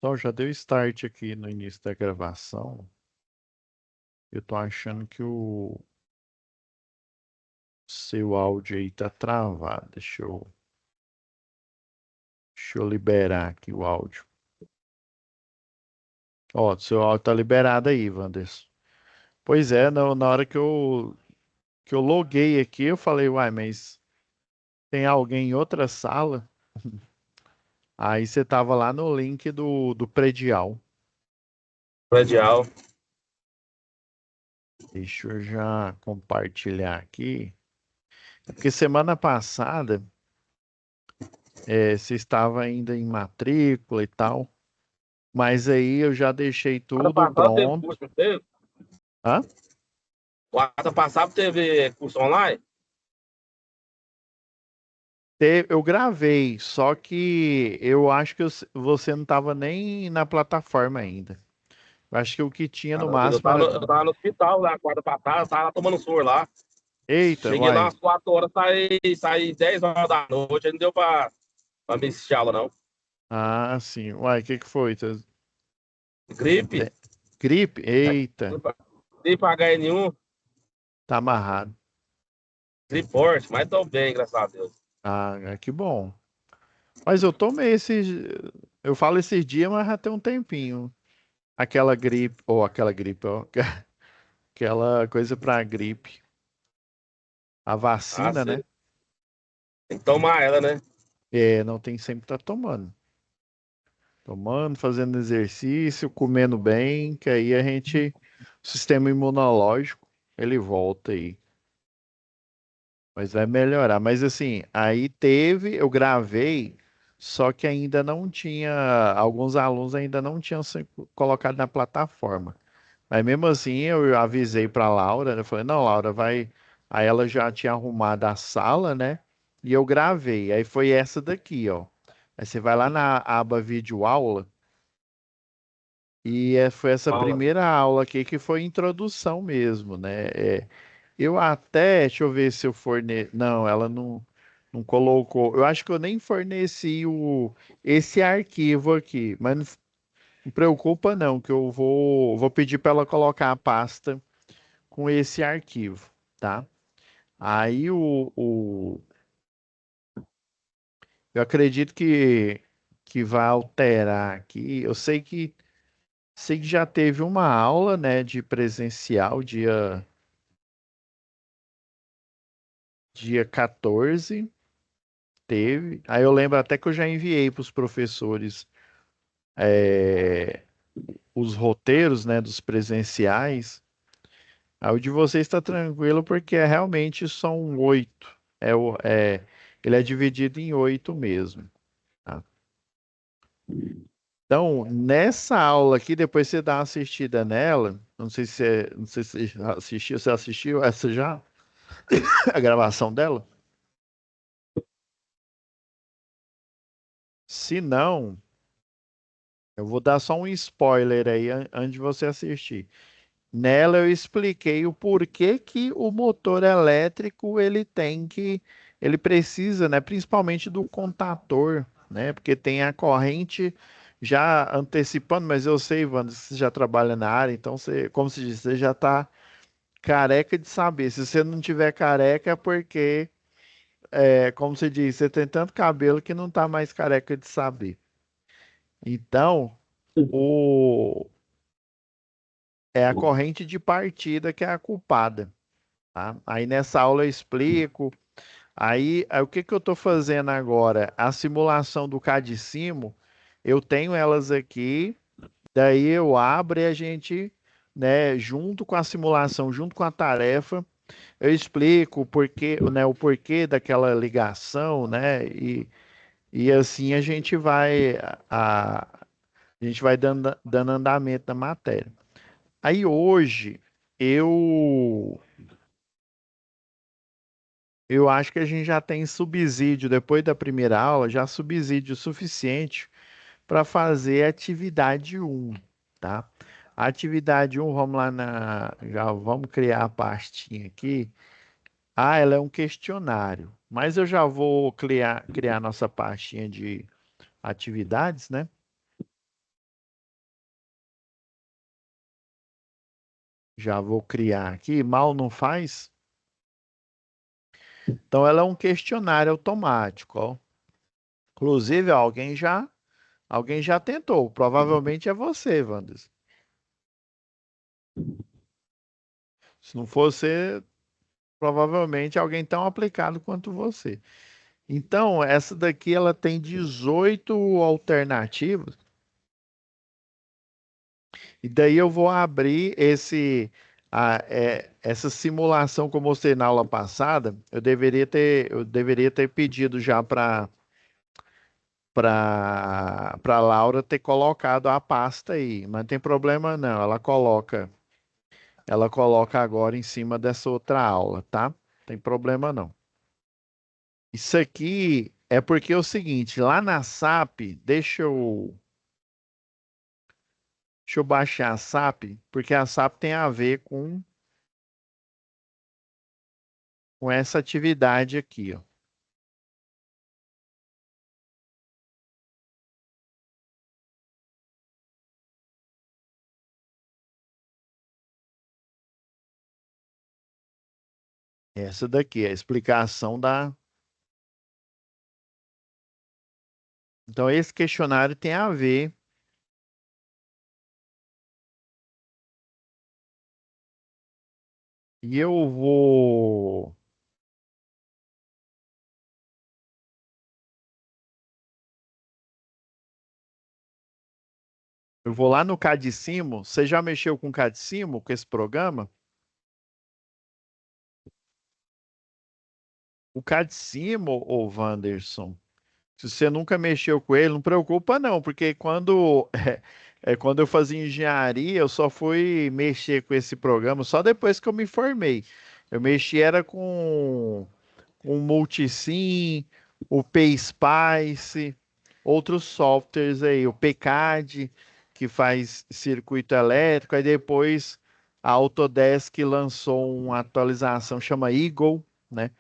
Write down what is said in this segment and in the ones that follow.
Então, já deu start aqui no início da gravação. Eu tô achando que o seu áudio aí tá travado. Deixa eu liberar aqui o áudio. Ó, seu áudio tá liberado aí, Wanderson. Pois é, na hora que eu loguei aqui, eu falei, uai, mas tem alguém em outra sala? Aí você tava lá no link do predial. Predial. Deixa eu já compartilhar aqui. É porque semana passada, você estava ainda em matrícula e tal. Mas aí eu já deixei Ano tudo passado teve pronto. curso, não teve? Hã? O ano passado teve curso online? Eu gravei, só que eu acho que você não estava nem na plataforma ainda. Eu acho que o que tinha Ah, no não, eu máximo tava, era. eu tava no hospital lá, quarta passada, tava lá tomando soro lá. Eita, Cheguei lá uai. às 4 horas, saí 10 horas da noite, aí não deu pra me assistir aula, não. Ah, sim. Uai, o que que foi? Gripe, Te- Gripe? Eita, gripe HN1, tá amarrado. gripe forte, mas tô bem, graças a Deus. Ah, que bom. Mas eu tomei esses. Eu falo esses dias, mas já tem um tempinho. Aquela gripe, ó. Aquela coisa pra gripe. A Ah, vacina, né? você tem que tomar ela, né? É, não tem sempre estar tomando. Tomando, fazendo exercício, comendo bem, que aí o sistema imunológico, ele volta aí. Mas vai melhorar. Mas assim, aí eu gravei, só que ainda não tinha, alguns alunos ainda não tinham se colocado na plataforma. Mas mesmo assim, eu avisei para Laura, né? Eu falei, não, Laura, vai. Aí ela já tinha arrumado a sala, né? E eu gravei. Aí foi essa daqui, ó. Aí você vai lá na aba vídeo aula e foi essa Aula. primeira aula aqui que foi introdução mesmo, né? Eu até, deixa eu ver se eu forneci. Não, ela não colocou. Eu acho que eu nem forneci esse arquivo aqui, mas não preocupa não, que eu vou pedir para ela colocar a pasta com esse arquivo, tá? Aí eu acredito que vai alterar aqui. Eu sei que já teve uma aula, né, de presencial dia 14, teve. Aí eu lembro até que eu já enviei para os professores é, os roteiros, né, dos presenciais. Aí o de vocês está tranquilo porque realmente são 8. Ele é dividido em 8 mesmo. Tá? Então, nessa aula aqui, depois você dá uma assistida nela. Não sei se você assistiu essa já? A gravação dela? Se não, eu vou dar só um spoiler aí antes de você assistir. Nela eu expliquei o porquê que o motor elétrico ele precisa, né, principalmente do contator, né, porque tem a corrente já antecipando, mas eu sei, Wanda, você já trabalha na área, então você, como se diz, você já está careca de saber. Se você não tiver careca, é porque, como se diz, você tem tanto cabelo que não está mais careca de saber. Então, o, é a corrente de partida que é a culpada. Tá? Aí nessa aula eu explico. Aí o que que eu estou fazendo agora? A simulação do CADCIMO, eu tenho elas aqui, daí eu abro e a gente, né, junto com a simulação, junto com a tarefa, eu explico o porquê daquela ligação, né? E assim a, a gente vai dando andamento na matéria. Aí hoje eu Eu acho que a gente já tem subsídio, depois da primeira aula, já subsídio suficiente para fazer a atividade um, tá? A atividade um, vamos lá já vamos criar a pastinha aqui. Ah, ela é um questionário, mas eu já vou criar nossa pastinha de atividades, né? Já vou criar aqui. Mal não faz? Então, ela é um questionário automático, ó. Inclusive, ó, alguém já tentou. Provavelmente é você, Wanderson. Se não for você, provavelmente alguém tão aplicado quanto você. Então, essa daqui ela tem 18 alternativas. E daí eu vou abrir essa simulação que eu mostrei na aula passada. Eu deveria ter pedido já para Laura ter colocado a pasta aí, mas não tem problema não. Ela coloca agora em cima dessa outra aula, tá? Não tem problema não. Isso aqui é porque é o seguinte, lá na SAP, deixa eu baixar a SAP, porque a SAP tem a ver com essa atividade aqui, ó. Essa daqui é a explicação da. Então, esse questionário tem a ver. E eu vou lá no Cadicimo. Você já mexeu com o Cadicimo, com esse programa? O Cadicimo, ô Wanderson, se você nunca mexeu com ele, não preocupa não, porque quando eu fazia engenharia, eu só fui mexer com esse programa só depois que eu me formei. Eu mexi era com o Multisim, o PSpice, outros softwares aí, o PCAD, que faz circuito elétrico, aí depois a Autodesk lançou uma atualização chama Eagle, né?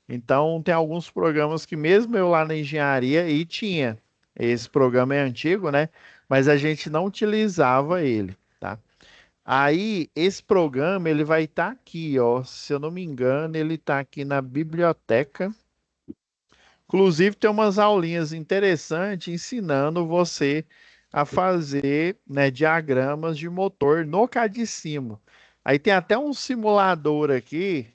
Então, tem alguns programas que, mesmo eu lá na engenharia, e tinha. Esse programa é antigo, né? Mas a gente não utilizava ele, tá? Aí, esse programa, ele vai estar aqui, ó. Se eu não me engano, ele está aqui na biblioteca. Inclusive, tem umas aulinhas interessantes ensinando você a fazer, né, diagramas de motor no Cadicimo. Aí tem até um simulador aqui.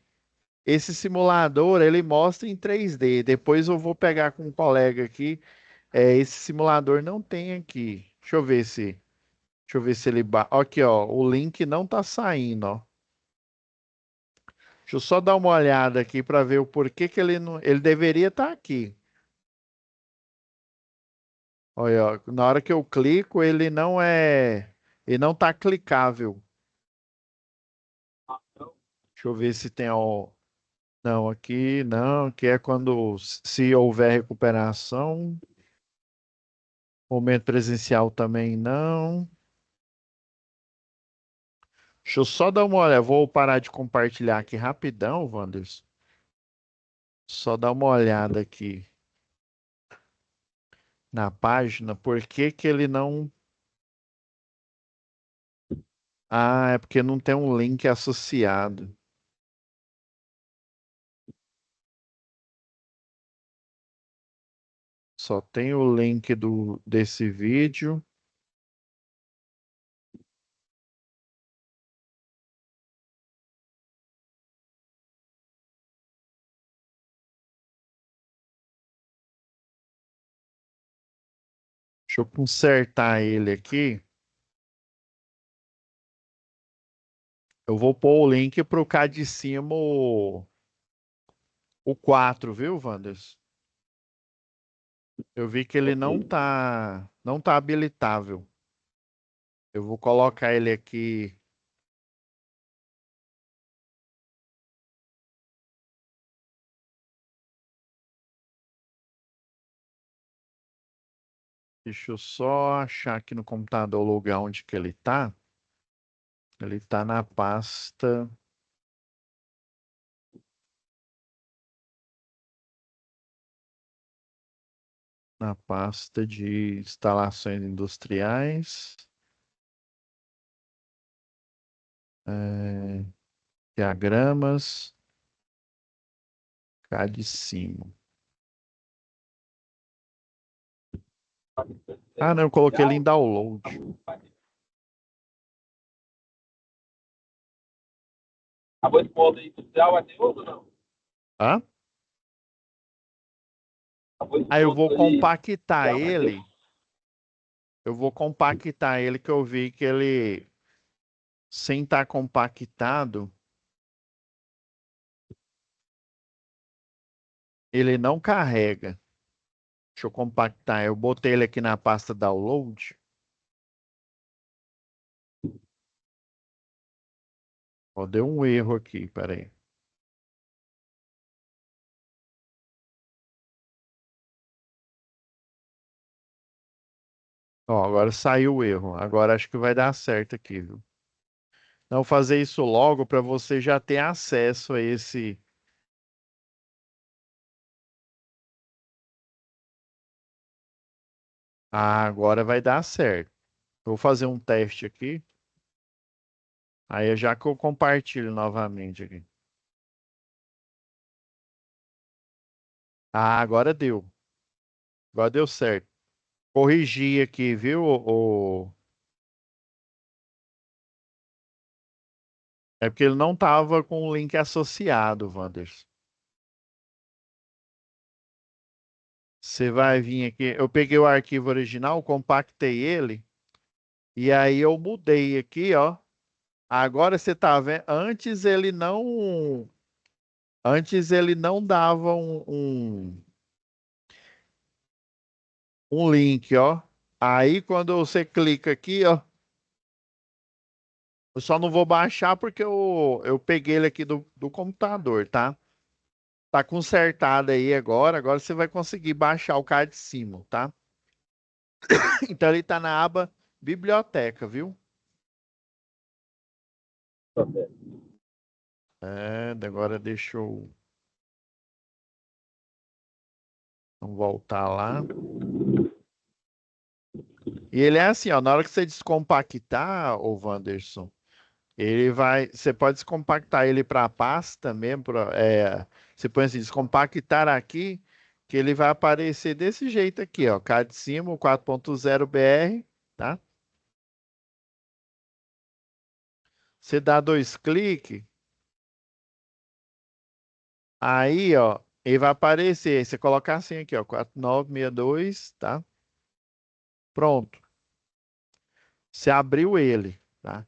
Esse simulador, ele mostra em 3D. Depois eu vou pegar com um colega aqui. Esse simulador não tem aqui. Deixa eu ver se ele aqui, ó, o link não tá saindo, ó. Deixa eu só dar uma olhada aqui para ver o porquê que ele não, ele deveria estar aqui. Olha, ó, na hora que eu clico, ele não tá clicável. Deixa eu ver se tem, ó, não, aqui não, que é quando se houver recuperação. Momento presencial também não. Deixa eu só dar uma olhada. Vou parar de compartilhar aqui rapidão, Wanderson. Só dar uma olhada aqui na página. Por que que ele não. Ah, é porque não tem um link associado. Só tem o link desse vídeo. Deixa eu consertar ele aqui. Eu vou pôr o link para o cá de cima, o 4, viu, Wanderson? Eu vi que ele não tá habilitável. Eu vou colocar ele aqui. Deixa eu só achar aqui no computador o lugar onde que ele tá. Ele tá na pasta de instalações industriais. É, diagramas, cá de cima. Ah, não, eu coloquei ele em download. Acabou de pôr industrial, vai ter outro ou não? Hã? Acabou de Aí eu pôr vou compactar industrial, vai ter ele. Eu vou compactar ele, que eu vi que ele, sem estar compactado, ele não carrega. Deixa eu compactar. Eu botei ele aqui na pasta download. Ó, deu um erro aqui, peraí. Ó, agora saiu o erro. Agora acho que vai dar certo aqui, viu? Não fazer isso logo para você já ter acesso a esse. Ah, agora vai dar certo. Eu vou fazer um teste aqui. Aí já que eu compartilho novamente aqui. Ah, agora deu. Agora deu certo. Corrigi aqui, viu? É porque ele não estava com o link associado, Wanderson. Você vai vir aqui. Eu peguei o arquivo original, compactei ele. E aí eu mudei aqui, ó. Agora você tá vendo? Antes ele não dava um link, ó. Aí quando você clica aqui, ó, eu só não vou baixar porque eu peguei ele aqui do computador, tá? Tá consertado aí agora. Agora você vai conseguir baixar o card de cima, tá? Então ele tá na aba biblioteca, viu? É, agora deixa eu voltar lá. E ele é assim, ó, na hora que você descompactar, ô Wanderson, ele vai, você pode descompactar ele para a pasta mesmo, você põe assim, descompactar aqui, que ele vai aparecer desse jeito aqui, ó, cá de cima, o 4.0 BR, tá? Você dá dois cliques, aí, ó, ele vai aparecer, você coloca assim aqui, ó, 4962, tá? Pronto, você abriu ele, tá?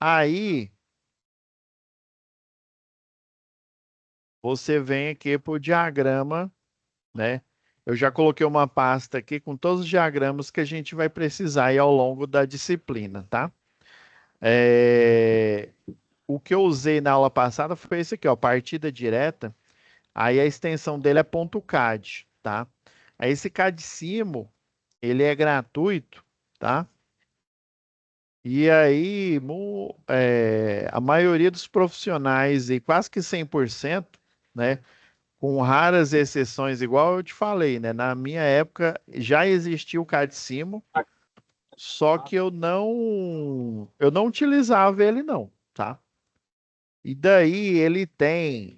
Aí, você vem aqui para o diagrama, né? Eu já coloquei uma pasta aqui com todos os diagramas que a gente vai precisar aí ao longo da disciplina, tá? É, O que eu usei na aula passada foi esse aqui, ó, partida direta. Aí a extensão dele é .cad, tá? Aí esse CADCIMO, ele é gratuito, tá? E aí, a maioria dos profissionais, e quase que 100%, né? Com raras exceções, igual eu te falei, né? Na minha época já existia o CADCIMO, só que eu não utilizava ele não, tá? E daí ele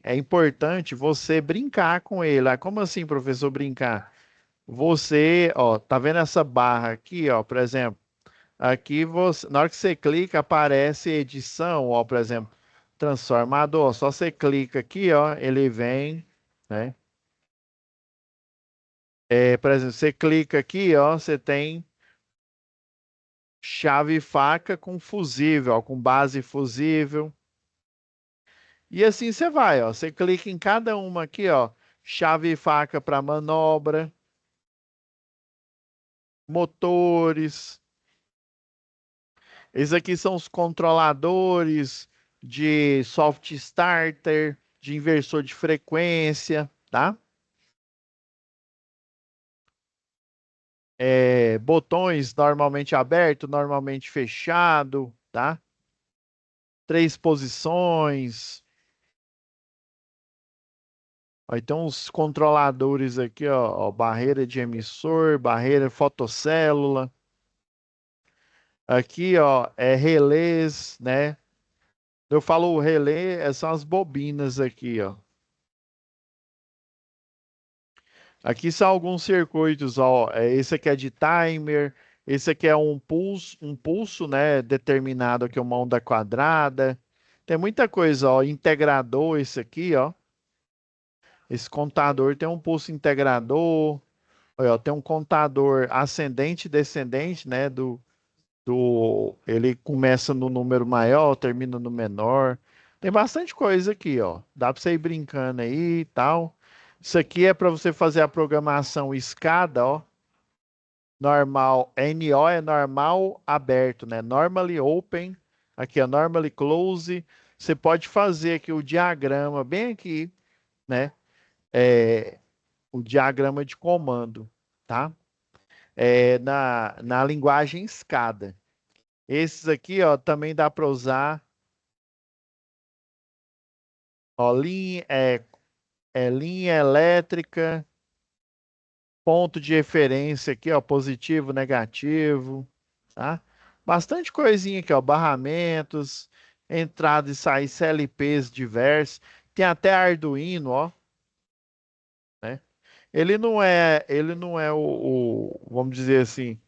é importante você brincar com ele. Ah, como assim, professor, brincar? Você, ó, tá vendo essa barra aqui, ó, por exemplo, aqui você, na hora que você clica, aparece edição, ó, por exemplo, transformador, só você clica aqui, ó, ele vem, né? Por exemplo, você clica aqui, ó, você tem chave e faca com fusível, ó, com base fusível. E assim você vai, ó. Você clica em cada uma aqui, ó. Chave e faca para manobra, motores. Esses aqui são os controladores de soft starter, de inversor de frequência, tá? Botões normalmente aberto, normalmente fechado, tá? Três posições. Aí tem uns controladores aqui, ó, barreira de emissor, barreira fotocélula. Aqui, ó, é relés, né? Eu falo o relé, são as bobinas aqui, ó. Aqui são alguns circuitos, ó. Esse aqui é de timer, esse aqui é um pulso, né, determinado aqui, uma onda quadrada. Tem muita coisa, ó. Integrador, esse aqui, ó. Esse contador tem um pulso integrador. Olha, ó, tem um contador ascendente e descendente, né, ele começa no número maior, termina no menor. Tem bastante coisa aqui, ó. Dá para você ir brincando aí e tal. Isso aqui é para você fazer a programação escada, ó. Normal, NO é normal aberto, né? Normally open, aqui é normally close. Você pode fazer aqui o diagrama bem aqui, né? É, o diagrama de comando, tá? Na linguagem escada. Esses aqui, ó, também dá para usar. Ó, linha elétrica, ponto de referência aqui, ó, positivo, negativo, tá? Bastante coisinha aqui, ó, barramentos, entrada e saída CLPs diversos. Tem até Arduino, ó, né? Ele não é vamos dizer assim,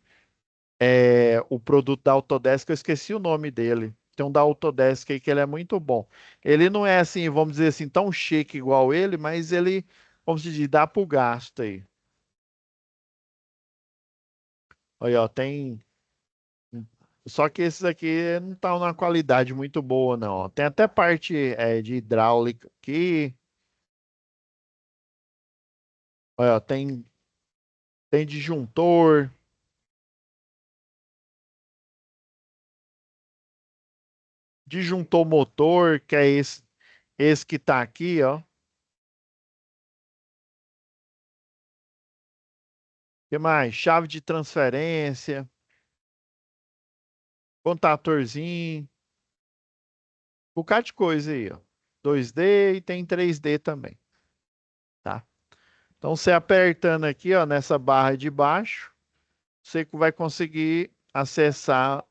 o produto da Autodesk, eu esqueci o nome dele. Tem um da Autodesk aí que ele é muito bom. Ele não é assim, vamos dizer assim, tão chique igual ele, mas ele, vamos dizer, dá pro gasto aí. Olha, ó, tem. Só que esses aqui não estão numa qualidade muito boa, não. Ó. Tem até parte de hidráulica aqui. Olha, ó, tem disjuntor, disjuntor motor, que é esse que tá aqui, ó. O que mais? Chave de transferência, contatorzinho. Um bocado de coisa aí, ó. 2D e tem 3D também, tá? Então, você apertando aqui, ó, nessa barra de baixo, você vai conseguir acessar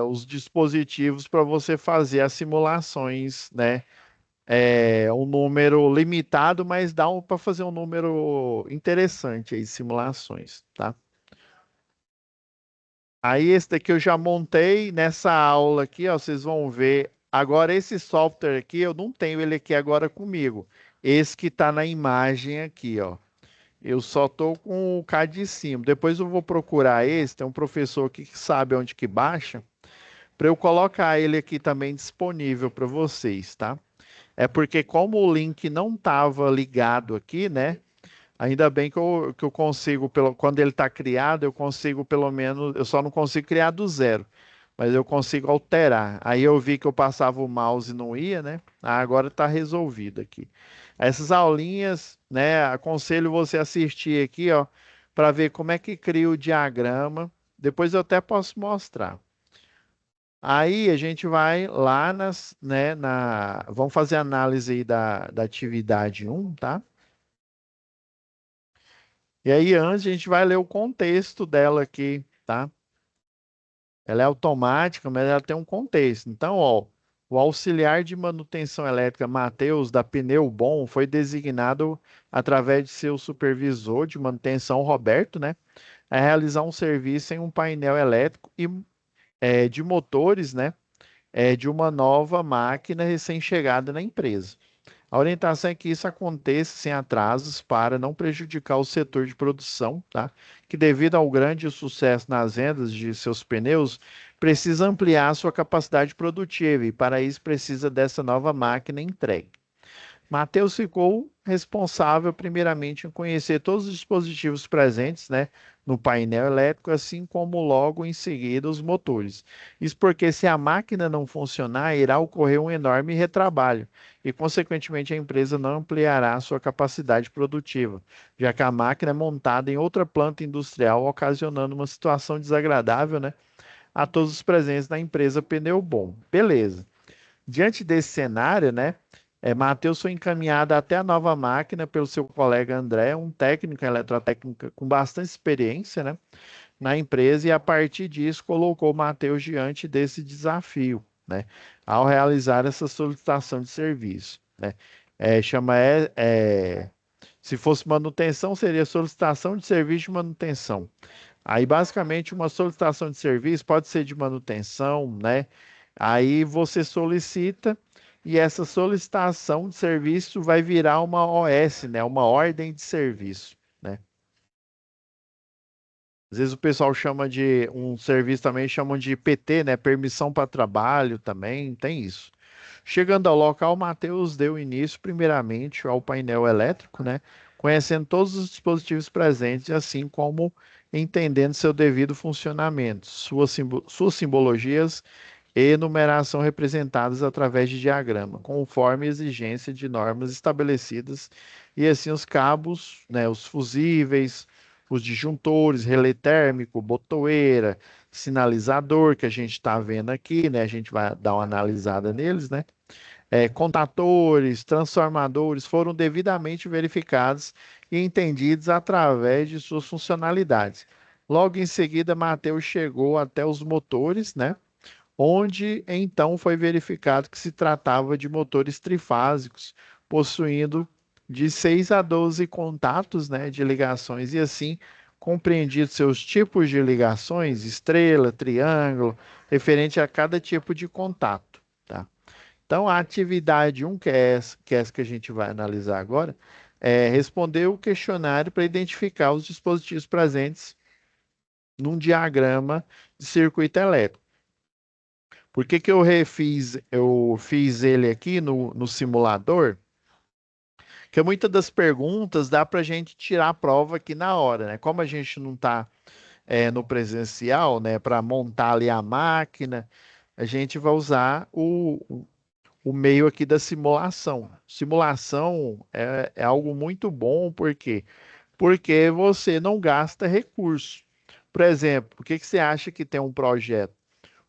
os dispositivos para você fazer as simulações, né? Um número limitado, mas dá para fazer um número interessante aí de simulações, tá? Aí esse daqui eu já montei nessa aula aqui, ó, vocês vão ver. Agora esse software aqui, eu não tenho ele aqui agora comigo. Esse que está na imagem aqui, ó. Eu só tô com o CAD de cima. Depois eu vou procurar esse, tem um professor aqui que sabe onde que baixa, para eu colocar ele aqui também disponível para vocês, tá? É porque como o link não estava ligado aqui, né? Ainda bem que eu consigo, quando ele está criado, eu consigo pelo menos, eu só não consigo criar do zero, mas eu consigo alterar. Aí eu vi que eu passava o mouse e não ia, né? Agora está resolvido aqui. Essas aulinhas, né? Aconselho você assistir aqui, ó, para ver como é que cria o diagrama. Depois eu até posso mostrar. Aí a gente vai lá vamos fazer análise aí da atividade um, tá? E aí, antes, a gente vai ler o contexto dela aqui, tá? Ela é automática, mas ela tem um contexto. Então, ó, o auxiliar de manutenção elétrica Matheus da Pneu Bom foi designado através de seu supervisor de manutenção, Roberto, né, a realizar um serviço em um painel elétrico e de motores, né, de uma nova máquina recém-chegada na empresa. A orientação é que isso aconteça sem atrasos para não prejudicar o setor de produção, tá? Que devido ao grande sucesso nas vendas de seus pneus, precisa ampliar sua capacidade produtiva e para isso precisa dessa nova máquina entregue. Matheus ficou responsável, primeiramente, em conhecer todos os dispositivos presentes, né, no painel elétrico, assim como logo em seguida os motores. Isso porque, se a máquina não funcionar, irá ocorrer um enorme retrabalho e, consequentemente, a empresa não ampliará sua capacidade produtiva, já que a máquina é montada em outra planta industrial, ocasionando uma situação desagradável, né, a todos os presentes na empresa Pneu Bom. Beleza. Diante desse cenário, né, Matheus foi encaminhado até a nova máquina pelo seu colega André, um técnico em eletrotécnica com bastante experiência, né, na empresa, e a partir disso colocou Matheus diante desse desafio. né? Ao realizar essa solicitação de serviço, né? Se fosse manutenção, seria solicitação de serviço de manutenção. Aí, basicamente, uma solicitação de serviço pode ser de manutenção, né? Aí você solicita e essa solicitação de serviço vai virar uma OS, né? Uma ordem de serviço, né? Às vezes o pessoal chama de um serviço também, chamam de PT, né? Permissão para trabalho também, tem isso. Chegando ao local, Matheus deu início, primeiramente, ao painel elétrico, né? Conhecendo todos os dispositivos presentes, assim como entendendo seu devido funcionamento, suas simbologias e numeração representadas através de diagrama, conforme exigência de normas estabelecidas, e assim os cabos, né, os fusíveis, os disjuntores, relé térmico, botoeira, sinalizador, que a gente está vendo aqui, né? A gente vai dar uma analisada neles, né? Contatores, transformadores foram devidamente verificados e entendidos através de suas funcionalidades. Logo em seguida, Mateus chegou até os motores, né? Onde então foi verificado que se tratava de motores trifásicos, possuindo de 6 a 12 contatos, né, de ligações, e assim compreendidos seus tipos de ligações, estrela, triângulo, referente a cada tipo de contato, tá? Então, a atividade 1, que é essa que a gente vai analisar agora, é responder o questionário para identificar os dispositivos presentes num diagrama de circuito elétrico. Por que que eu fiz ele aqui no simulador? Porque muitas das perguntas dá para a gente tirar a prova aqui na hora, né? Como a gente não está no presencial, né, para montar ali a máquina, a gente vai usar o meio aqui da simulação. Simulação é algo muito bom, por quê? Porque você não gasta recurso. Por exemplo, por que que você acha que tem um projeto?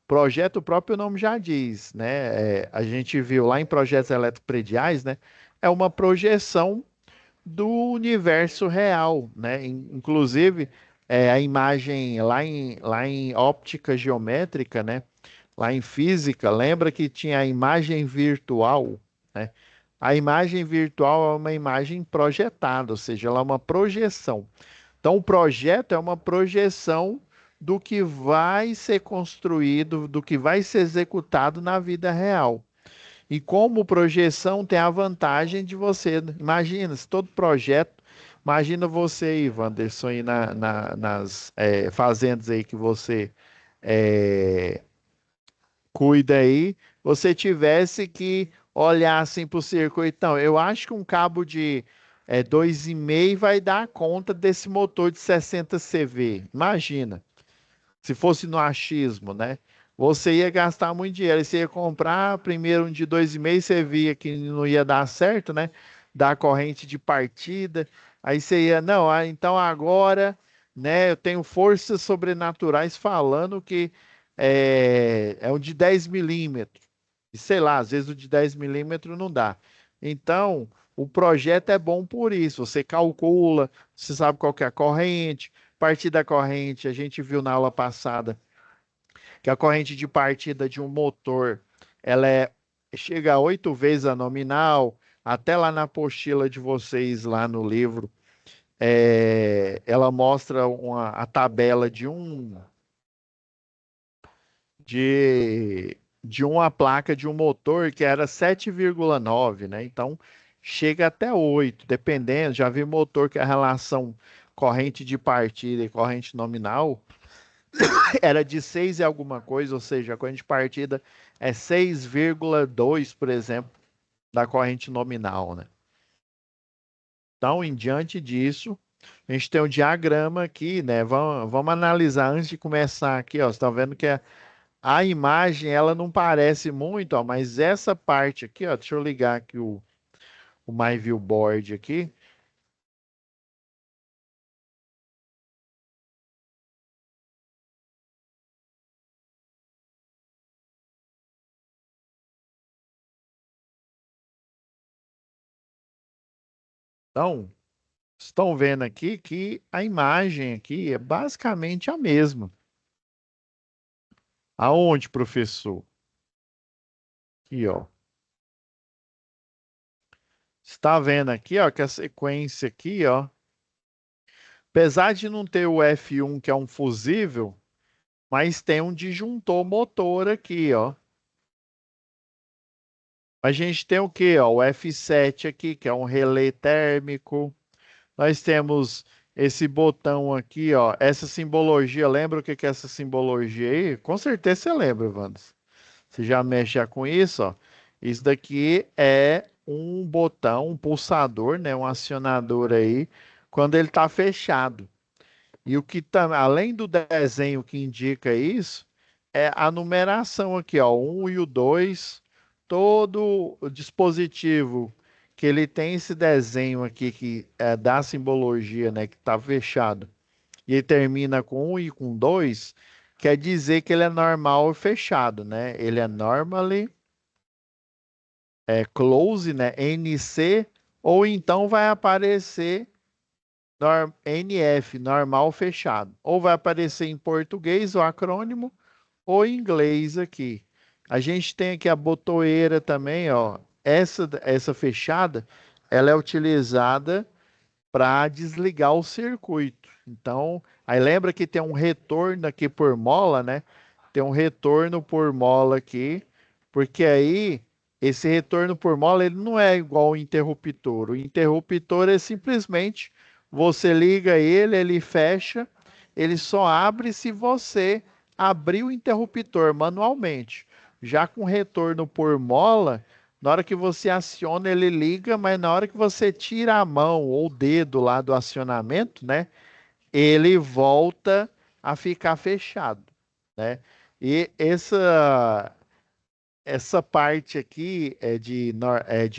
Projeto, o próprio nome já diz, né? A gente viu lá em projetos eletroprediais, né? É uma projeção do universo real, né? Inclusive, a imagem lá em óptica geométrica, né? Lá em física, lembra que tinha a imagem virtual, né? A imagem virtual é uma imagem projetada, ou seja, ela é uma projeção. Então, o projeto é uma projeção do que vai ser construído, do que vai ser executado na vida real. E como projeção tem a vantagem de você, imagina, se todo projeto, imagina você aí, Wanderson, aí nas fazendas aí que você é, cuida aí, você tivesse que olhar assim para o circuito. Então, eu acho que um cabo de 2,5 vai dar conta desse motor de 60 CV. Imagina, se fosse no achismo, né? Você ia gastar muito dinheiro. Aí você ia comprar primeiro um de 2,5, você via que não ia dar certo, né? Da corrente de partida. Aí você ia, não, então agora, né? Eu tenho forças sobrenaturais falando que é um de 10 milímetros. E sei lá, às vezes o de 10 milímetros não dá. Então, o projeto é bom por isso. Você calcula, você sabe qual que é a corrente. A partir da corrente, a gente viu na aula passada que a corrente de partida de um motor, chega a 8 vezes a nominal, até lá na apostila de vocês, lá no livro, ela mostra a tabela de uma placa de um motor que era 7,9, né? Então, chega até 8, dependendo. Já vi motor que a relação corrente de partida e corrente nominal era de 6 e alguma coisa, ou seja, a corrente de partida é 6,2, por exemplo, da corrente nominal, né? Então, em diante disso, a gente tem um diagrama aqui, né? Vamos analisar antes de começar aqui, ó. Você está vendo que a imagem, ela não parece muito, ó, mas essa parte aqui, ó, deixa eu ligar aqui o My View Board aqui. Então, estão vendo aqui que a imagem aqui é basicamente a mesma. Aonde, professor? Aqui, ó. Está vendo aqui, ó, que a sequência aqui, ó, apesar de não ter o F1, que é um fusível, mas tem um disjuntor motor aqui, ó. A gente tem o quê, ó? O F7 aqui, que é um relé térmico. Nós temos esse botão aqui, ó. Essa simbologia, lembra o que que é essa simbologia aí? Com certeza você lembra, Wandes. Você já mexe já com isso, ó. Isso daqui é um botão, um pulsador, né? Um acionador aí, quando ele está fechado. E o que tá, além do desenho que indica isso, é a numeração aqui, ó, o 1 e o 2. Todo o dispositivo que ele tem esse desenho aqui que é da simbologia, né, que está fechado, e ele termina com 1 e com 2, quer dizer que ele é normal e fechado, né? Ele é normally close, né, NC, ou então vai aparecer NF, normal fechado. Ou vai aparecer em português o acrônimo, ou em inglês aqui. A gente tem aqui a botoeira também, ó. Essa fechada, ela é utilizada para desligar o circuito. Então, aí lembra que tem um retorno aqui por mola, né? Tem um retorno por mola aqui, porque aí esse retorno por mola ele não é igual ao interruptor. O interruptor é simplesmente você liga ele, ele fecha, ele só abre se você abrir o interruptor manualmente. Já com retorno por mola, na hora que você aciona, ele liga, mas na hora que você tira a mão ou o dedo lá do acionamento, né, ele volta a ficar fechado, né? E essa parte aqui é de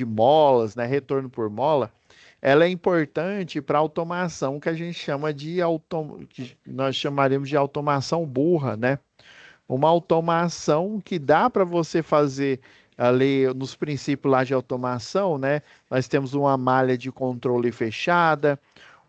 molas, né, retorno por mola, ela é importante para automação que a gente chama que nós chamaremos de automação burra, né? Uma automação que dá para você fazer ali nos princípios lá de automação, né? Nós temos uma malha de controle fechada,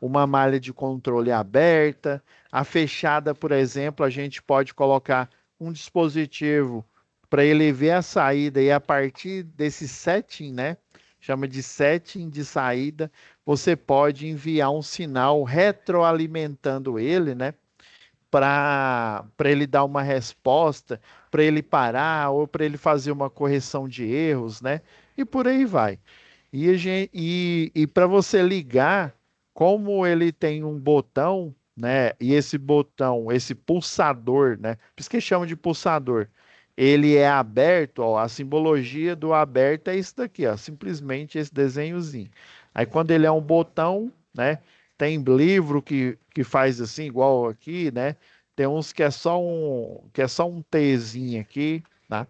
uma malha de controle aberta. A fechada, por exemplo, a gente pode colocar um dispositivo para ele ver a saída e a partir desse setting, né? Chama de setting de saída, você pode enviar um sinal retroalimentando ele, né? Para ele dar uma resposta, para ele parar ou para ele fazer uma correção de erros, né? E por aí vai. E para você ligar, como ele tem um botão, né? E esse botão, esse pulsador, né? Por isso que chama de pulsador. Ele é aberto, ó, a simbologia do aberto é isso daqui, ó, simplesmente esse desenhozinho. Aí quando ele é um botão, né? Tem livro que faz assim, igual aqui, né? Tem uns que é só um Tzinho aqui, tá?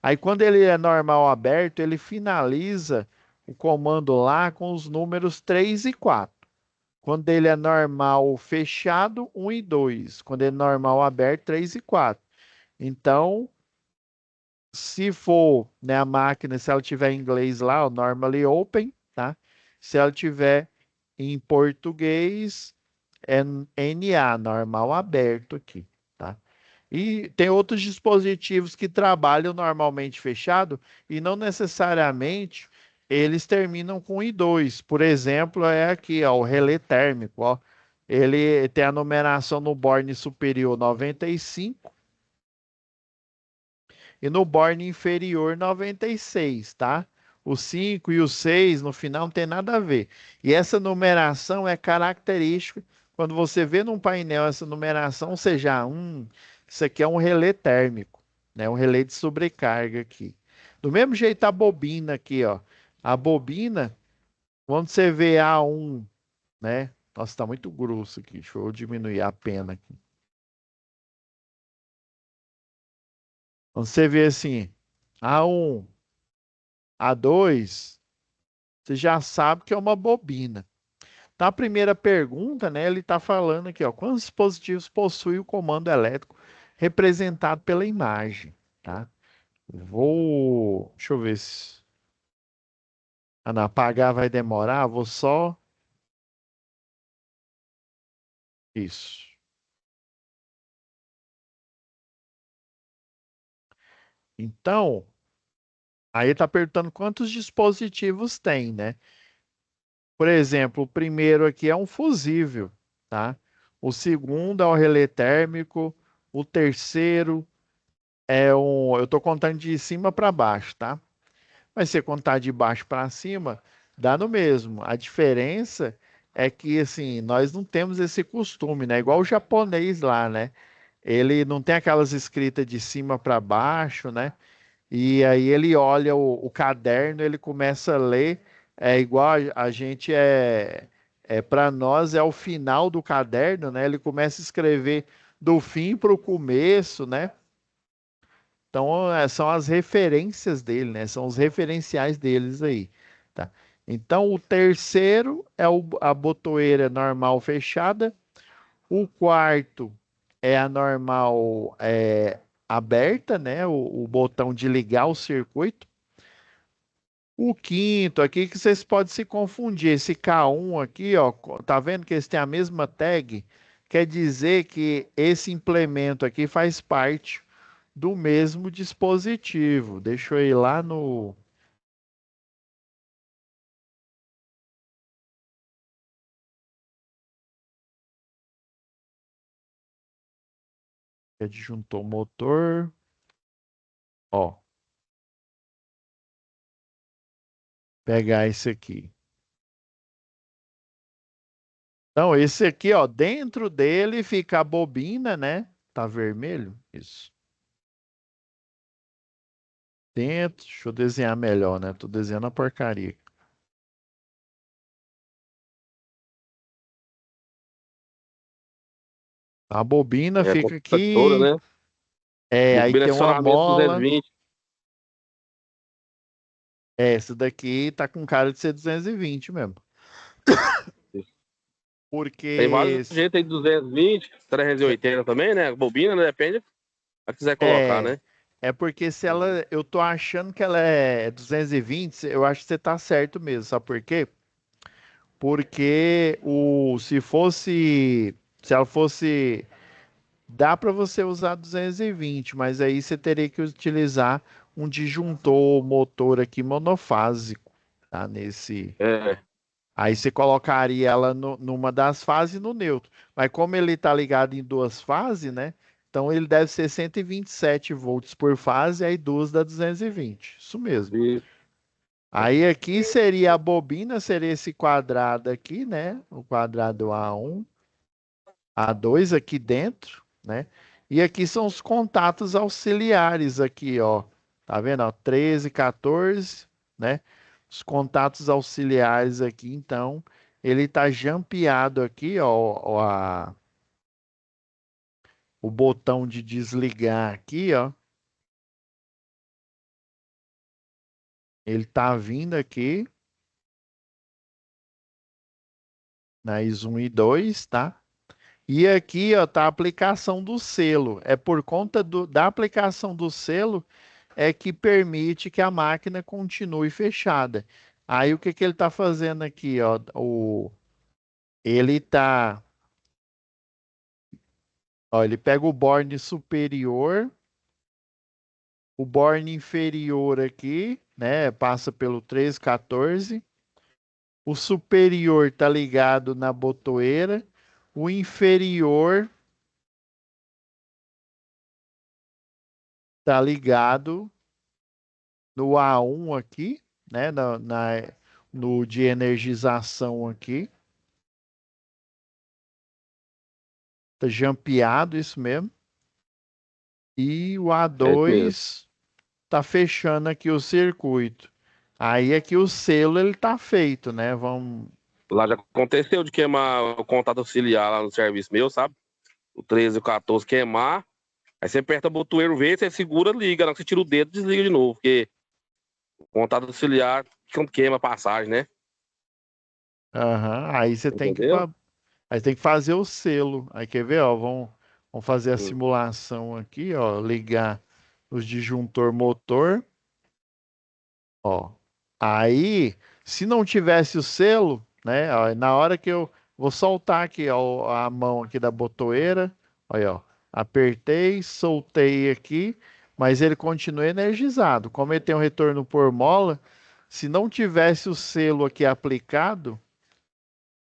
Aí quando ele é normal aberto, ele finaliza o comando lá com os números 3 e 4. Quando ele é normal fechado, 1 e 2. Quando ele é normal aberto, 3 e 4. Então, se for, né, a máquina, se ela tiver em inglês lá, o normally open, tá? Se ela tiver em português, é NA, normal aberto aqui, tá? E tem outros dispositivos que trabalham normalmente fechado e não necessariamente eles terminam com I2. Por exemplo, é aqui, ó, o relé térmico, ó. Ele tem a numeração no borne superior 95 e no borne inferior 96, tá? O 5 e o 6 no final não tem nada a ver. E essa numeração é característica. Quando você vê num painel essa numeração, você já, isso aqui é um relé térmico, né? Um relé de sobrecarga aqui. Do mesmo jeito a bobina aqui, ó. A bobina, quando você vê A1, né? Nossa, tá muito grosso aqui. Deixa eu diminuir a pena aqui. Quando você vê assim, A1, A2, você já sabe que é uma bobina. Na primeira pergunta, né, ele está falando aqui, ó, quantos dispositivos possui o comando elétrico representado pela imagem, tá? Deixa eu ver se, não, apagar vai demorar, vou só, isso. Então, Aí está perguntando quantos dispositivos tem, né? Por exemplo, o primeiro aqui é um fusível, tá? O segundo é o relé térmico. O terceiro é um. Eu estou contando de cima para baixo, tá? Mas se você contar de baixo para cima, dá no mesmo. A diferença é que, assim, nós não temos esse costume, né? Igual o japonês lá, né? Ele não tem aquelas escritas de cima para baixo, né? E aí ele olha o caderno, ele começa a ler, é igual a gente para nós é o final do caderno, né? Ele começa a escrever do fim para o começo, né? Então são as referências dele, né? São os referenciais deles aí, tá? Então o terceiro é a botoeira normal fechada, o quarto é a normal aberta, né? O botão de ligar o circuito. O quinto aqui que vocês podem se confundir, esse K1 aqui, ó, tá vendo que eles têm a mesma tag? Quer dizer que esse implemento aqui faz parte do mesmo dispositivo. Deixa eu ir lá no. Adjuntor motor. Ó, pegar esse aqui. Então, esse aqui, ó, dentro dele fica a bobina, né? Tá vermelho? Isso. Dentro, deixa eu desenhar melhor, né? Tô desenhando a porcaria. A bobina É, fica computadora, aqui. né? Aí Bobina tem uma acionamento mola. 220. Essa daqui tá com cara de ser 220 mesmo. Tem Porque vários jeitos aí, 220, 380 também, né? Bobina, né? Depende a que quiser colocar, é, né? é porque se ela, eu tô achando que ela é 220, eu acho que você tá certo mesmo, sabe por quê? Porque se ela fosse, dá para você usar 220, mas aí você teria que utilizar um disjuntor motor aqui monofásico, tá? É, Aí você colocaria ela numa das fases no neutro. Mas como ele está ligado em duas fases, né? Então ele deve ser 127 volts por fase, aí duas dá 220. Isso mesmo. isso. Aí aqui seria a bobina, seria esse quadrado aqui, né? O quadrado A1, A2 aqui dentro, né? E aqui são os contatos auxiliares aqui, ó. Tá vendo, ó? 13, 14, né? Os contatos auxiliares aqui, então, ele tá jampeado aqui, ó, o botão de desligar aqui, ó. Ele tá vindo aqui na IS 1 e 2, tá? E aqui, ó, tá a aplicação do selo. É por conta da aplicação do selo é que permite que a máquina continue fechada. Aí o que que ele está fazendo aqui, ó? Ele tá, ó, ele pega o borne superior, o borne inferior aqui, né? Passa pelo 13, 14. O superior está ligado na botoeira, o inferior está ligado no A1 aqui, né? No de energização aqui. Tá jampeado, isso mesmo. E o É isso mesmo. A2 tá fechando aqui o circuito. Aí aqui o selo ele tá feito, né? Vamos. Lá já aconteceu de queimar o contato auxiliar lá no serviço meu, sabe? O 13 e o 14 queimar. Aí você aperta o botoeiro verde, você segura, liga. Na hora que você tira o dedo, desliga de novo. Porque o contato auxiliar queima a passagem, né? Aham. Aí você tem que Entendeu? aí tem que fazer o selo. Aí quer ver, ó? Vamos fazer a Hum. simulação aqui, ó. Ligar os disjuntor motor, ó. Aí, se não tivesse o selo, né? Ó, na hora que eu vou soltar aqui, ó, a mão aqui da botoeira, olha, ó. Apertei, soltei aqui, mas ele continua energizado. Como ele tem um retorno por mola, se não tivesse o selo aqui aplicado,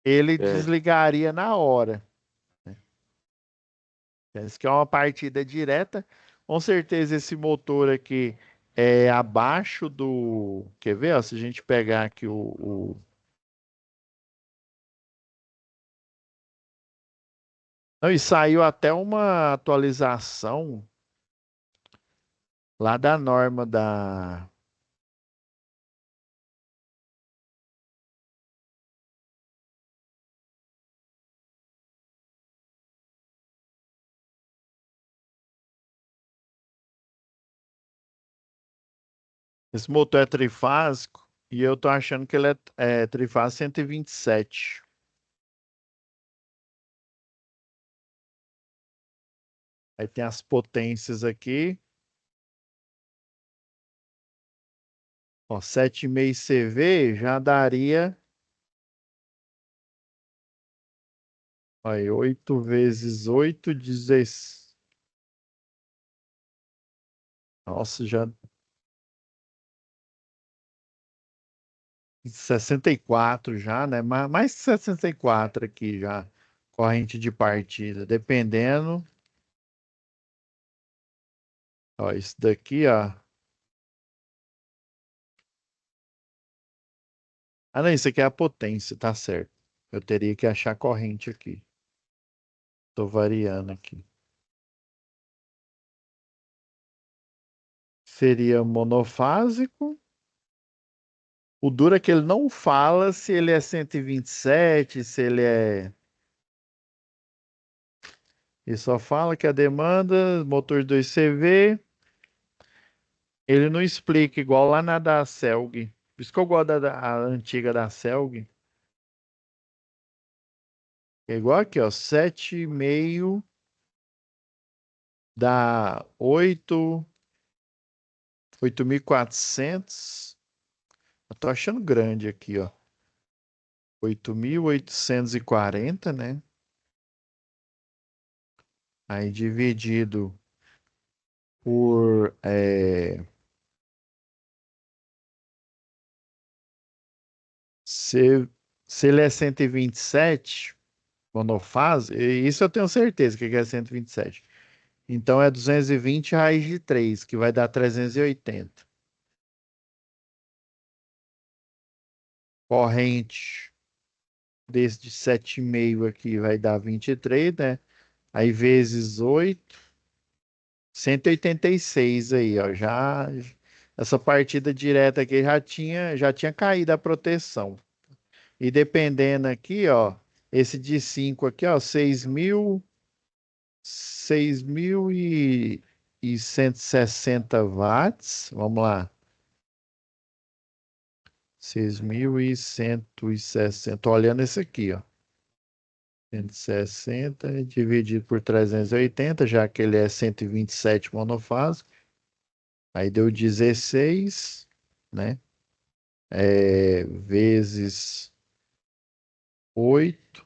ele É. desligaria na hora. Isso que é uma partida direta. Com certeza esse motor aqui é abaixo do. Quer ver? Ó, se a gente pegar aqui Não, e saiu até uma atualização lá da norma da. Esse motor é trifásico e eu tô achando que ele é trifásico 127. Aí tem as potências aqui. Ó, 7,5 CV já daria. Aí, 8 vezes 8, 16. Nossa, já 64 já, né? Mais que 64 aqui já. Corrente de partida. Dependendo. Ó, isso daqui, ó. Ah, não, isso aqui é a potência, tá certo. Eu teria que achar a corrente aqui. Tô variando aqui. Seria monofásico. O duro é que ele não fala se ele é 127, se ele é. Ele só fala que a demanda, motor 2CV, ele não explica, igual lá na da Celg. Por isso que eu gosto a antiga da Celg. É igual aqui, ó, 7,5 dá 8.400. Eu tô achando grande aqui, ó. 8.840, né? Aí dividido por se, se ele é 127 monofase, isso eu tenho certeza que é 127. Então é 220 raiz de 3 que vai dar 380. Corrente desse de 7,5 aqui vai dar 23, né? Aí vezes 8, 186 aí, ó. Já essa partida direta aqui já tinha caído a proteção. E dependendo aqui, ó, esse de 5 aqui, ó, 6.000 e 160 watts. Vamos lá. 6.160. Tô olhando esse aqui, ó. 160 dividido por 380, já que ele é 127 monofásico. Aí deu 16, né? Vezes 8,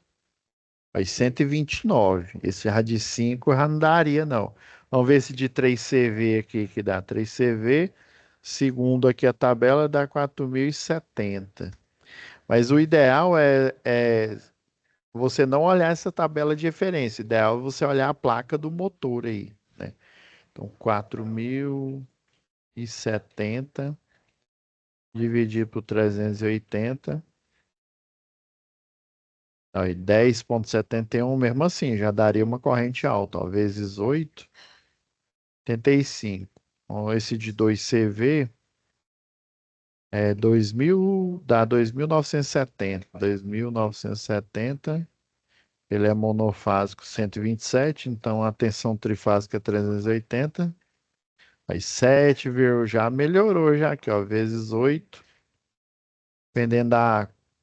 aí 129. Esse já de 5 já não daria, não. Vamos ver esse de 3CV aqui, que dá 3CV. Segundo aqui a tabela, dá 4.070. Mas o ideal é você não olhar essa tabela de referência. O ideal é você olhar a placa do motor aí, né? Então, 4.070 dividido por 380. Aí, 10,71, mesmo assim, já daria uma corrente alta, ó, vezes 8, 85. Então, esse de 2CV é 2.000, dá 2.970. 2.970, ele é monofásico 127, então a tensão trifásica é 380. Aí 7, já melhorou já aqui, ó, vezes 8, dependendo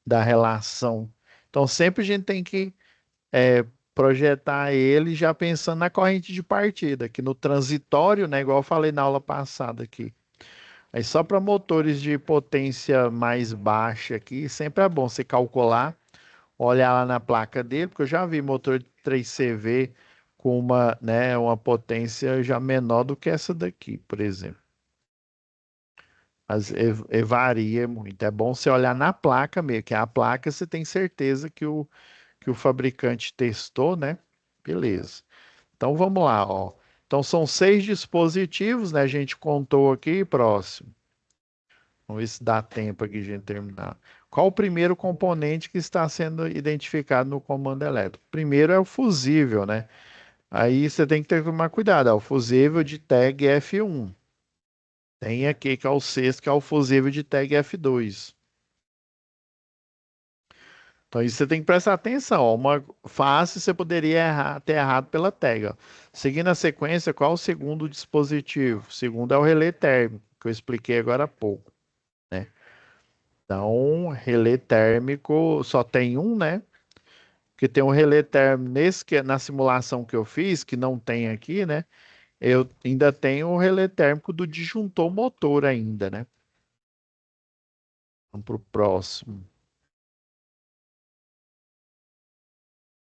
da relação. Então sempre a gente tem que é, projetar ele já pensando na corrente de partida, que no transitório, né, igual eu falei na aula passada aqui. Aí só para motores de potência mais baixa aqui, sempre é bom você calcular, olhar lá na placa dele, porque eu já vi motor de 3CV com uma, né, uma potência já menor do que essa daqui, por exemplo. Mas varia muito. É bom você olhar na placa mesmo, que a placa você tem certeza que o fabricante testou, né? Beleza. Então vamos lá, ó. Então são 6 dispositivos, né? A gente contou aqui, próximo. Vamos ver se dá tempo aqui de a gente terminar. Qual o primeiro componente que está sendo identificado no comando elétrico? Primeiro é o fusível, né? Aí você tem que ter que tomar cuidado, ó, o fusível de tag F1. Tem aqui que é o sexto, que é o fusível de tag F2. Então isso você tem que prestar atenção, ó. Uma fácil você poderia ter errado pela tag, ó. Seguindo a sequência, qual o segundo dispositivo? O segundo é o relé térmico, que eu expliquei agora há pouco, né? Então, relé térmico só tem um, né? Porque tem um relé térmico na simulação que eu fiz, que não tem aqui, né? Eu ainda tenho o relé térmico do disjuntor motor ainda, né? Vamos para o próximo.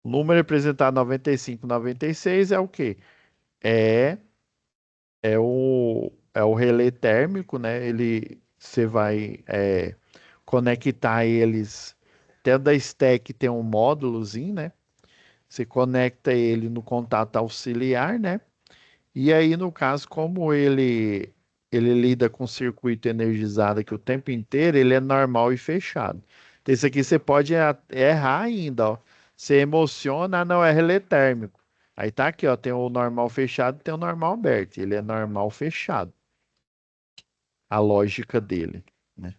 O número representado 95, 96 é o quê? É, é o relé térmico, né? Você vai conectar eles. Dentro da stack tem um módulozinho, né? Você conecta ele no contato auxiliar, né? E aí, no caso, como ele lida com circuito energizado aqui o tempo inteiro, ele é normal e fechado. Então, isso aqui você pode errar ainda, ó. Você emociona, não é relé térmico. Aí tá aqui, ó, tem o normal fechado, e tem o normal aberto. Ele é normal fechado, a lógica dele, né?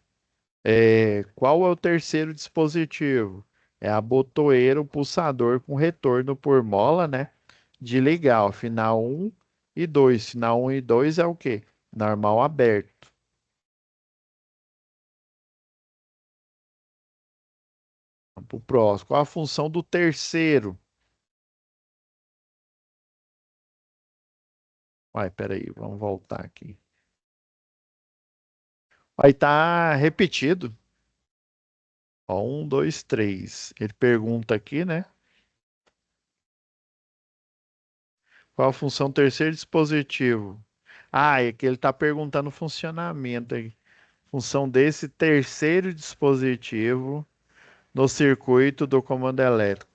Qual é o terceiro dispositivo? É a botoeira, o pulsador com retorno por mola, né? De ligar, ó, final um e 2. Final um e 2 é o quê? Normal aberto. Vamos pro próximo. Qual a função do terceiro? Vai, peraí, vamos voltar aqui. Vai estar repetido. Ó, 1, 2, 3. Ele pergunta aqui, né? Qual a função do terceiro dispositivo? Ah, é que ele está perguntando o funcionamento aí. Função desse terceiro dispositivo no circuito do comando elétrico.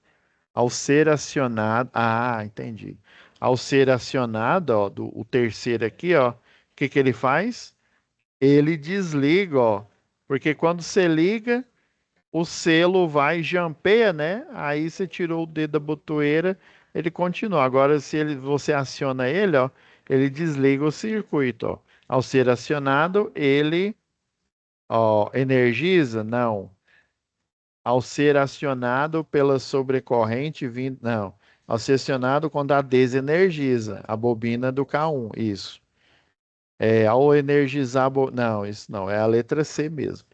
Ao ser acionado. Ah, entendi. Ao ser acionado, ó, o terceiro aqui, ó, o que que ele faz? Ele desliga, ó. Porque quando você liga, o selo vai e jampeia, né? Aí você tirou o dedo da botoeira, ele continua. Agora, se você aciona ele, ó, ele desliga o circuito, ó. Ao ser acionado, ele, ó, energiza? Não. Ao ser acionado pela sobrecorrente vindo, não. Ao ser acionado quando a desenergiza a bobina do K1, isso. Ao energizar, não, isso não, é a letra C mesmo.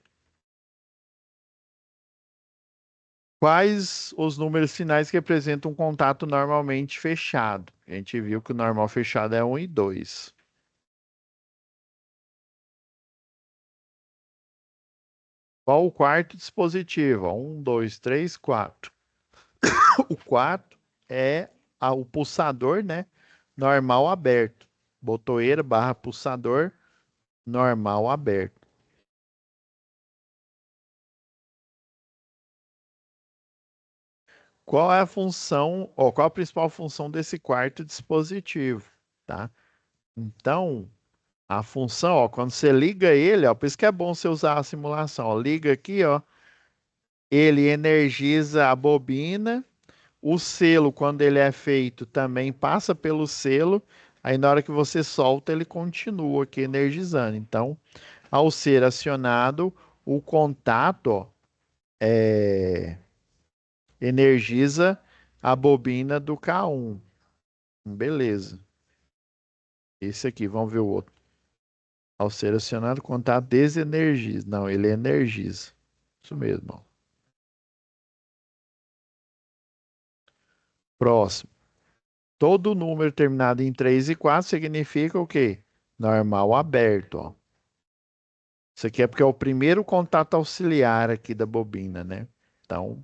Quais os números finais que representam um contato normalmente fechado? A gente viu que o normal fechado é 1 e 2. Qual o quarto dispositivo? 1, 2, 3, 4. O quarto é o pulsador, né? Normal aberto. Botoeira barra pulsador normal aberto. Qual é a função, ou qual a principal função desse quarto dispositivo, tá? Então, a função, ó, quando você liga ele, ó, por isso que é bom você usar a simulação, ó, liga aqui, ó, ele energiza a bobina, o selo, quando ele é feito, também passa pelo selo, aí na hora que você solta, ele continua aqui energizando. Então, ao ser acionado, o contato, ó, energiza a bobina do K1. Beleza. Esse aqui, vamos ver o outro. Ao ser acionado, o contato desenergiza. Não, ele energiza. Isso mesmo, ó. Próximo. Todo número terminado em 3 e 4 significa o quê? Normal aberto, ó. Isso aqui é porque é o primeiro contato auxiliar aqui da bobina, né? Então,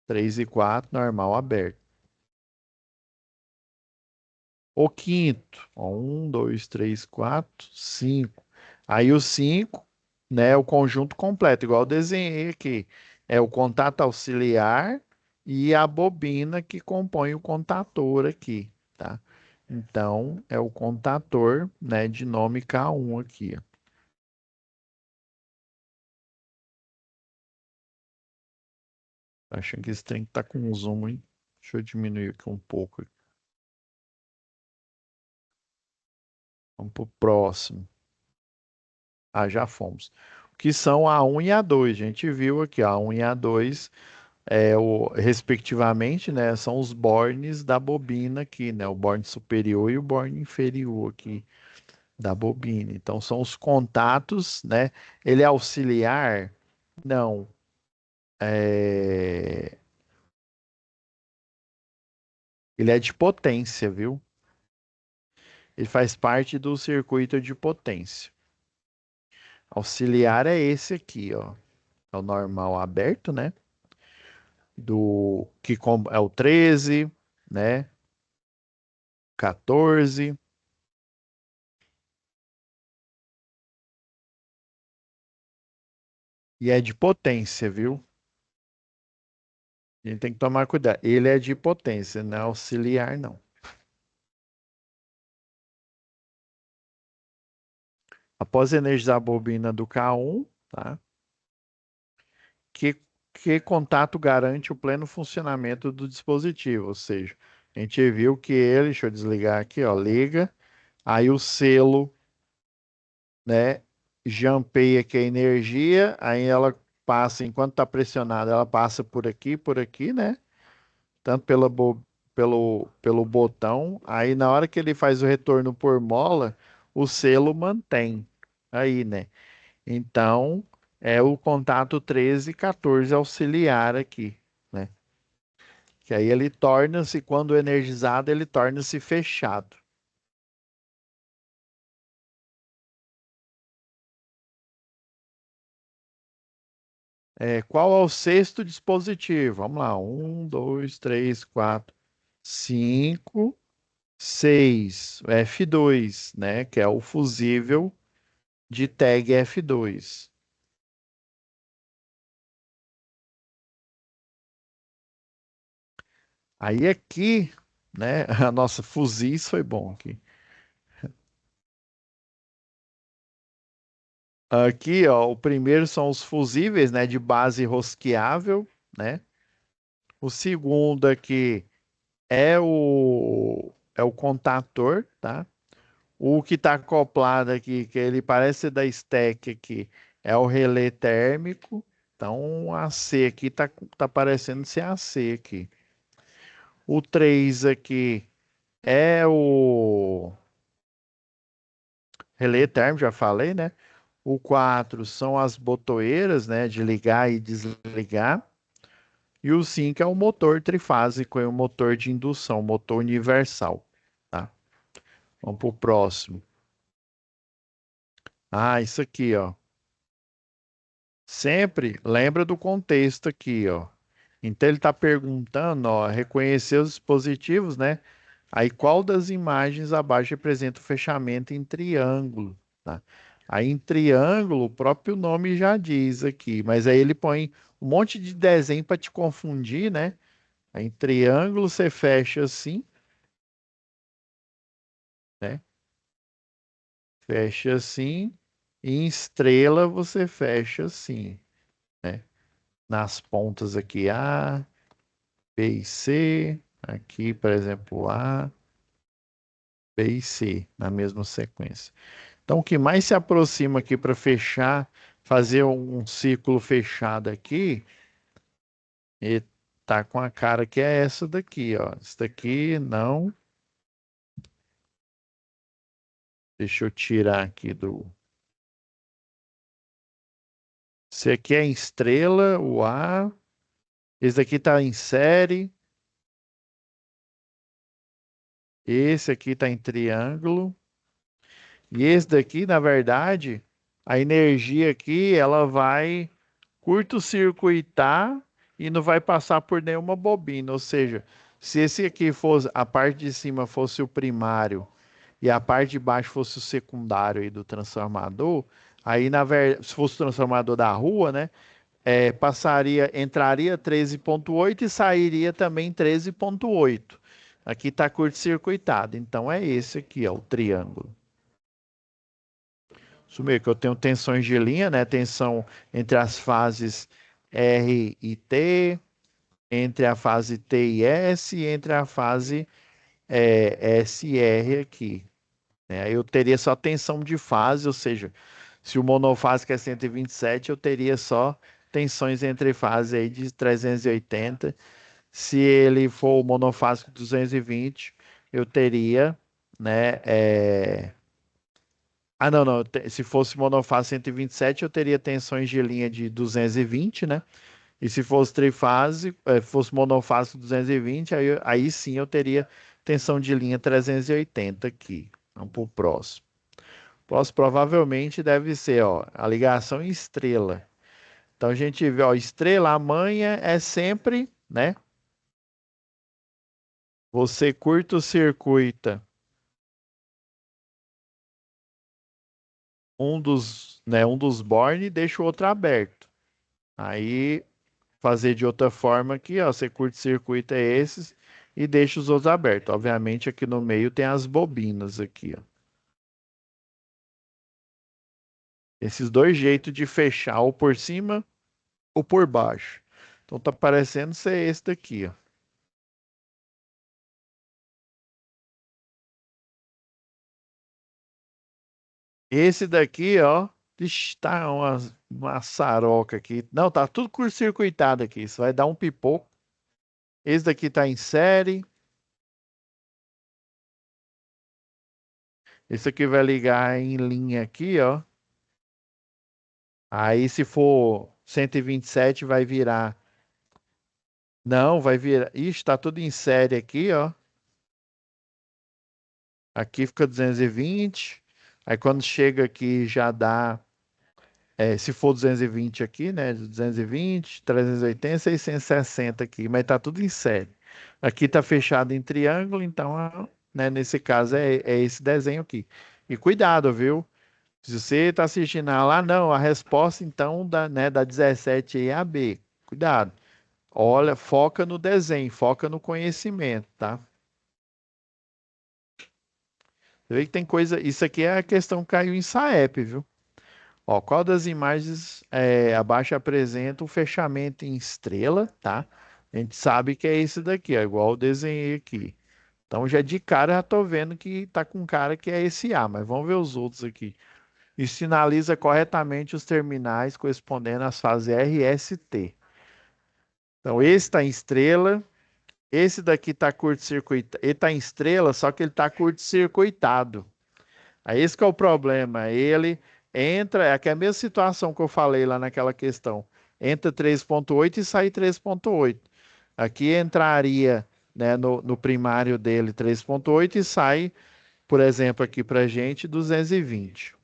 3 e 4, normal aberto. O quinto, ó, 1, 2, 3, 4, 5. Aí o 5, né, o conjunto completo, igual eu desenhei aqui. É o contato auxiliar e a bobina que compõe o contator aqui, tá? Então, é o contator, né, de nome K1 aqui, ó. Tô achando que esse trem tá com zoom, hein? Deixa eu diminuir aqui um pouco. Vamos pro próximo. Ah, já fomos. Que são a 1 e a 2. A gente viu aqui, ó, a 1 e a 2, respectivamente, né? São os bornes da bobina aqui, né? O borne superior e o borne inferior aqui da bobina. Então, são os contatos, né? Ele é auxiliar? Não. É... Ele é de potência, viu? Ele faz parte do circuito de potência. Auxiliar é esse aqui, ó. É o normal aberto, né? É o 13, né? 14 e é de potência, viu? A gente tem que tomar cuidado. Ele é de potência, não é auxiliar, não. Após energizar a bobina do K1, tá? Que, que contato garante o pleno funcionamento do dispositivo? Ou seja, a gente viu que ele, deixa eu desligar aqui, ó, liga, aí o selo, né, jampeia aqui a energia, aí ela passa, enquanto está pressionada, ela passa por aqui, né? Tanto pelo botão. Aí na hora que ele faz o retorno por mola, o selo mantém. Aí, né? Então, é o contato 13 e 14 auxiliar aqui, né? Que aí ele torna-se, quando energizado, ele torna-se fechado. Qual é o sexto dispositivo? Vamos lá. Um, dois, três, quatro, cinco, seis. F2, né? Que é o fusível de tag F2. Aí aqui, né? A nossa fuzis foi bom aqui. Aqui, ó, o primeiro são os fusíveis, né? De base rosqueável, né? O segundo aqui é o contator, tá? O que está acoplado aqui, que ele parece ser da stack aqui, é o relé térmico. Então, a C aqui tá parecendo ser a C aqui. O 3 aqui é o relé térmico, já falei, né? O 4 são as botoeiras, né, de ligar e desligar. E o 5 é o motor trifásico, é o motor de indução, motor universal, tá? Vamos para o próximo. Ah, isso aqui, ó. Sempre lembra do contexto aqui, ó. Então ele está perguntando, ó, reconhecer os dispositivos, né? Aí qual das imagens abaixo representa o fechamento em triângulo, tá? Aí em triângulo, o próprio nome já diz aqui, mas aí ele põe um monte de desenho para te confundir, né? Aí em triângulo você fecha assim, né? Fecha assim, e em estrela você fecha assim, né? Nas pontas aqui A, B e C, aqui, por exemplo, A, B e C, na mesma sequência. Então, o que mais se aproxima aqui para fechar, fazer um círculo fechado aqui, e tá com a cara que é essa daqui, ó. Essa daqui não. Deixa eu tirar aqui do. Esse aqui é em estrela, o A. Esse daqui tá em série. Esse aqui tá em triângulo. E esse daqui, na verdade, a energia aqui, ela vai curto-circuitar e não vai passar por nenhuma bobina. Ou seja, Se esse aqui fosse, a parte de cima fosse o primário e a parte de baixo fosse o secundário aí do transformador, aí na verdade, se fosse o transformador da rua, né? Entraria 13,8 e sairia também 13,8. Aqui está curto-circuitado, então é esse aqui, ó, o triângulo. Isso mesmo, que eu tenho tensões de linha, né? Tensão entre as fases R e T, entre a fase T e S e entre a fase SR aqui. Né? Aí eu teria só tensão de fase, ou seja, se o monofásico é 127, eu teria só tensões entre fases aí de 380. Se ele for o monofásico 220, eu teria, né? Ah, não, não. Se fosse monofásico 127, eu teria tensões de linha de 220, né? E se fosse trifásico, fosse monofásico 220, aí sim eu teria tensão de linha 380 aqui. Vamos para o próximo. Próximo provavelmente deve ser, ó, a ligação em estrela. Então a gente vê, ó, estrela, a manha é sempre, né? Você curta-circuita um dos bornes e deixa o outro aberto. Aí fazer de outra forma aqui, ó, você curta-circuita esses e deixa os outros abertos. Obviamente aqui no meio tem as bobinas aqui, ó. Esses dois jeitos de fechar, ou por cima ou por baixo. Então tá parecendo ser esse daqui, ó. Esse daqui, ó, ixi, tá uma saroca aqui. Não, tá tudo curto-circuitado aqui. Isso vai dar um pipoco. Esse daqui tá em série. Esse aqui vai ligar em linha aqui, ó. Aí se for 127 vai virar. Não, vai virar. Ixi, tá tudo em série aqui, ó. Aqui fica 220. Aí quando chega aqui já dá. Se for 220 aqui, né? 220, 380, 660 aqui, mas tá tudo em série. Aqui tá fechado em triângulo, então, né, nesse caso é esse desenho aqui. E cuidado, viu? Se você tá assistindo lá, não, a resposta então da 17 aí é a B. Cuidado. Olha, foca no desenho, foca no conhecimento, tá? Você vê que tem coisa. Isso aqui é a questão que caiu em SAEP, viu? Ó, qual das imagens abaixo apresenta o fechamento em estrela, tá? A gente sabe que é esse daqui, é igual eu desenhei aqui. Então já de cara já tô vendo que tá com cara que é esse A, mas vamos ver os outros aqui. E sinaliza corretamente os terminais correspondendo às fases R e ST. Então esse está em estrela, esse daqui está curto-circuitado, ele está em estrela, só que ele está curto-circuitado. Aí esse que é o problema. Ele entra, é a mesma situação que eu falei lá naquela questão. Entra 3,8 e sai 3,8. Aqui entraria, né, no primário dele 3,8 e sai, por exemplo, aqui para gente 220.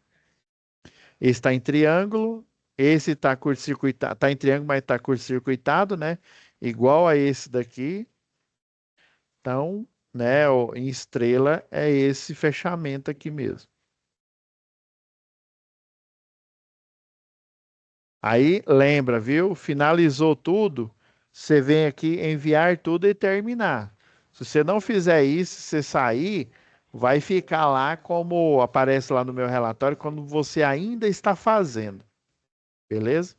Esse está em triângulo, esse está curto-circuitado, está em triângulo, mas está curto-circuitado, né? Igual a esse daqui. Então, né, em estrela é esse fechamento aqui mesmo. Aí lembra, viu? Finalizou tudo, você vem aqui enviar tudo e terminar. Se você não fizer isso, você sair, vai ficar lá como aparece lá no meu relatório, quando você ainda está fazendo. Beleza?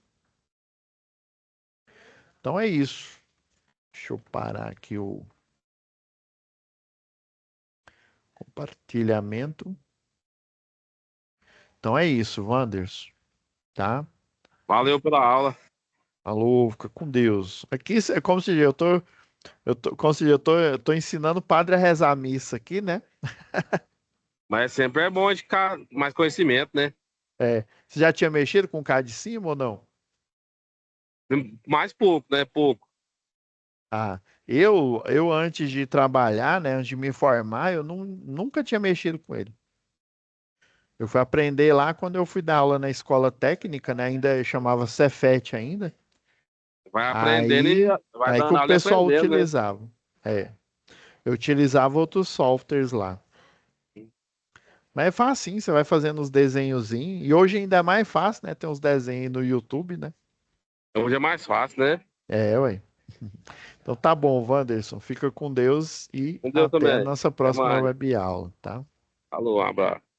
Então é isso. Deixa eu parar aqui o compartilhamento. Então é isso, Wanderson, tá? Valeu pela aula. Falou, fica com Deus. Aqui é como se como se eu tô ensinando o padre a rezar a missa aqui, né? Mas sempre é bom a gente ficar mais conhecimento, né? Você já tinha mexido com o cara de cima ou não? Mais pouco, né? Pouco. Ah, eu antes de trabalhar, né, antes de me formar, eu nunca tinha mexido com ele. Eu fui aprender lá quando eu fui dar aula na escola técnica, né, ainda chamava Cefet ainda. Vai aprendendo e Aí, vai aí que dando o aula e pessoal aprendendo, né? utilizava. É. Eu utilizava outros softwares lá. Mas é fácil, você vai fazendo os desenhozinhos. E hoje ainda é mais fácil, né? Tem uns desenhos no YouTube, né? Hoje é mais fácil, né? É, ué. Então tá bom, Wanderson. Fica com Deus e Com Deus até a também. nossa Até próxima mais. web aula, tá? Falou, um abraço.